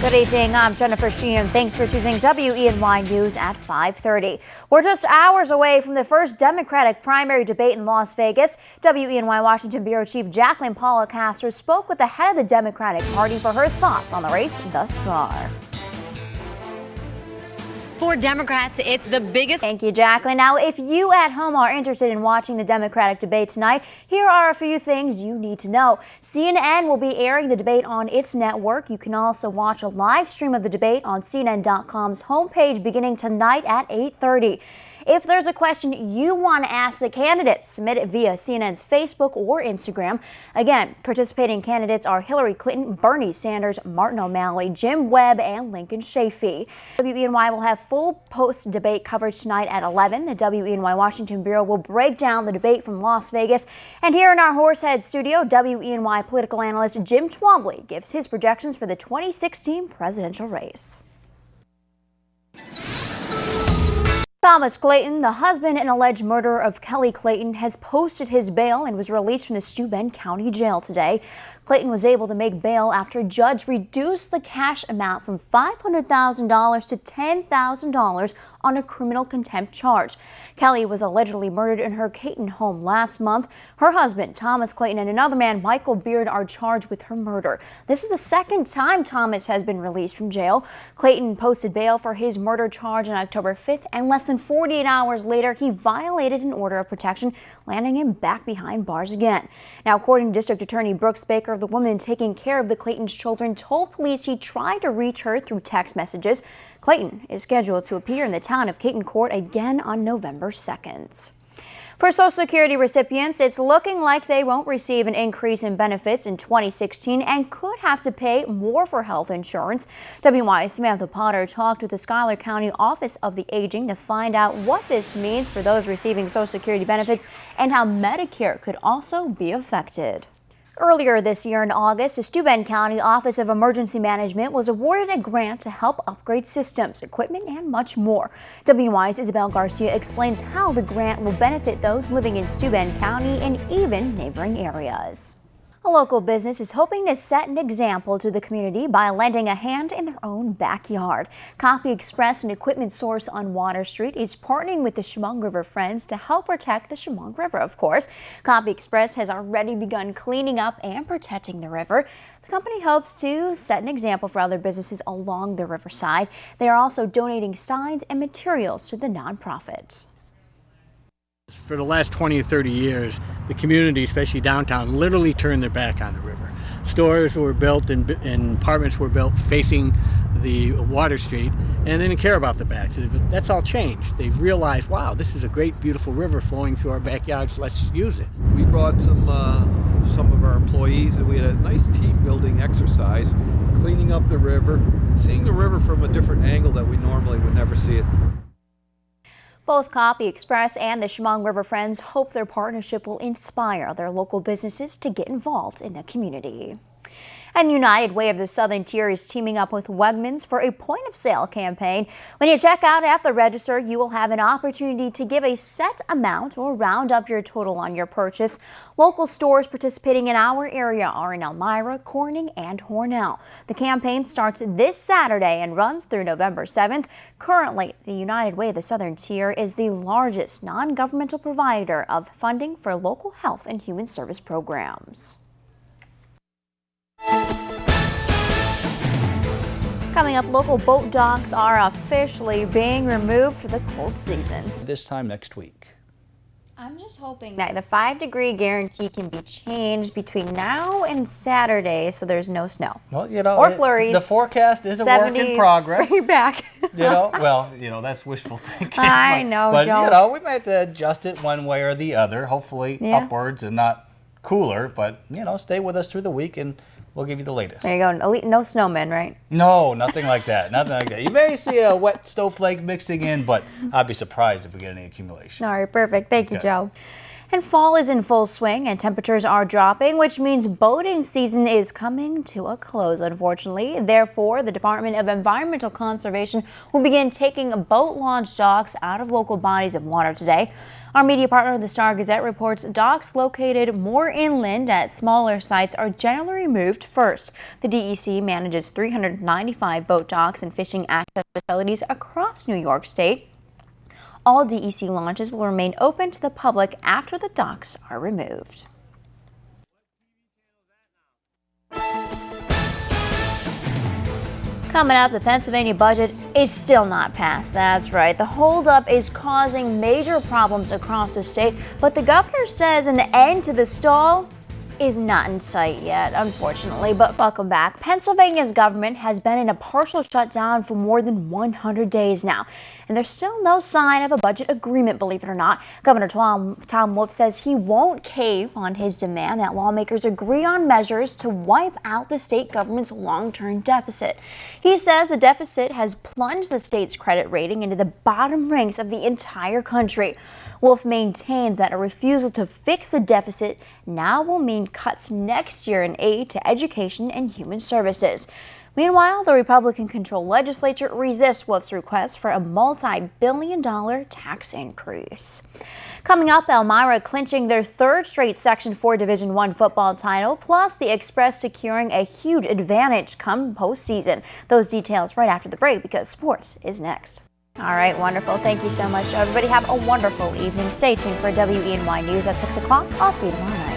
Good evening, I'm Jennifer Sheahen. Thanks for choosing WENY News at 5:30. We're just hours away from the first Democratic primary debate in Las Vegas. WENY Washington Bureau Chief Jacqueline Pollacaster spoke with the head of the Democratic Party for her thoughts on the race thus far. For Democrats, it's the biggest. Thank you, Jacqueline. Now, if you at home are interested in watching the Democratic debate tonight, here are a few things you need to know. CNN will be airing the debate on its network. You can also watch a live stream of the debate on CNN.com's homepage beginning tonight at 8:30. If there's a question you want to ask the candidates, submit it via CNN's Facebook or Instagram. Again, participating candidates are Hillary Clinton, Bernie Sanders, Martin O'Malley, Jim Webb, and Lincoln Chafee. WENY will have full post-debate coverage tonight at 11. The WENY Washington Bureau will break down the debate from Las Vegas. And here in our Horsehead studio, WENY political analyst Jim Twombly gives his projections for the 2016 presidential race. Thomas Clayton, the husband and alleged murderer of Kelly Clayton, has posted his bail and was released from the Steuben County Jail today. Clayton was able to make bail after a judge reduced the cash amount from $500,000 to $10,000 on a criminal contempt charge. Kelly was allegedly murdered in her Caton home last month. Her husband, Thomas Clayton, and another man, Michael Beard, are charged with her murder. This is the second time Thomas has been released from jail. Clayton posted bail for his murder charge on October 5th, and less than 48 hours later, he violated an order of protection, landing him back behind bars again. Now, according to District Attorney Brooks Baker, the woman taking care of the Clayton's children told police he tried to reach her through text messages. Clayton is scheduled to appear in the town of Caton court again on November 2nd. For Social Security recipients, it's looking like they won't receive an increase in benefits in 2016 and could have to pay more for health insurance. WY's Samantha Potter talked with the Schuyler County Office of the Aging to find out what this means for those receiving Social Security benefits and how Medicare could also be affected. Earlier this year in August, the Steuben County Office of Emergency Management was awarded a grant to help upgrade systems, equipment, and much more. WY's Isabel Garcia explains how the grant will benefit those living in Steuben County and even neighboring areas. A local business is hoping to set an example to the community by lending a hand in their own backyard. Copy Express, an equipment source on Water Street, is partnering with the Chemung River Friends to help protect the Chemung River, of course. Copy Express has already begun cleaning up and protecting the river. The company hopes to set an example for other businesses along the riverside. They are also donating signs and materials to the nonprofit. For the last 20 or 30 years, the community, especially downtown, literally turned their back on the river. Stores were built and apartments were built facing the Water Street, and they didn't care about the back. That's all changed. They've realized, wow, this is a great, beautiful river flowing through our backyards. Let's use it. We brought some of our employees, and we had a nice team-building exercise, cleaning up the river, seeing the river from a different angle that we normally would never see it. Both Copy Express and the Chemung River Friends hope their partnership will inspire other local businesses to get involved in the community. And United Way of the Southern Tier is teaming up with Wegmans for a point-of-sale campaign. When you check out at the register, you will have an opportunity to give a set amount or round up your total on your purchase. Local stores participating in our area are in Elmira, Corning, and Hornell. The campaign starts this Saturday and runs through November 7th. Currently, the United Way of the Southern Tier is the largest non-governmental provider of funding for local health and human service programs. Coming up, local boat docks are officially being removed for the cold season. This time next week. I'm just hoping that the 5-degree guarantee can be changed between now and Saturday so there's no snow. Well, you know, or flurries. The forecast is a work in progress. Bring it back. That's wishful thinking. I know, but Joe. we might have to adjust it one way or the other, hopefully upwards and not cooler, but stay with us through the week and we'll give you the latest. There you go. No snowmen, right? No, nothing like that. Nothing like that. You may see a wet snowflake mixing in, but I'd be surprised if we get any accumulation. All right, perfect. Thank you, Joe. And fall is in full swing and temperatures are dropping, which means boating season is coming to a close, unfortunately. Therefore, the Department of Environmental Conservation will begin taking boat launch docks out of local bodies of water today. Our media partner, the Star Gazette, reports docks located more inland at smaller sites are generally removed first. The DEC manages 395 boat docks and fishing access facilities across New York State. All DEC launches will remain open to the public after the docks are removed. Coming up, the Pennsylvania budget is still not passed. That's right. The holdup is causing major problems across the state, but the governor says an end to the stall is not in sight yet, unfortunately. But welcome back. Pennsylvania's government has been in a partial shutdown for more than 100 days now, and there's still no sign of a budget agreement, believe it or not. Governor Tom Wolf says he won't cave on his demand that lawmakers agree on measures to wipe out the state government's long-term deficit. He says the deficit has plunged the state's credit rating into the bottom ranks of the entire country. Wolf maintains that a refusal to fix the deficit now will mean cuts next year in aid to education and human services. Meanwhile, the Republican-controlled legislature resists Wolf's request for a multi-billion-dollar tax increase. Coming up, Elmira clinching their third straight Section 4 Division I football title, plus the Express securing a huge advantage come postseason. Those details right after the break, because sports is next. All right, wonderful. Thank you so much. Everybody have a wonderful evening. Stay tuned for WENY News at 6 o'clock. I'll see you tomorrow night.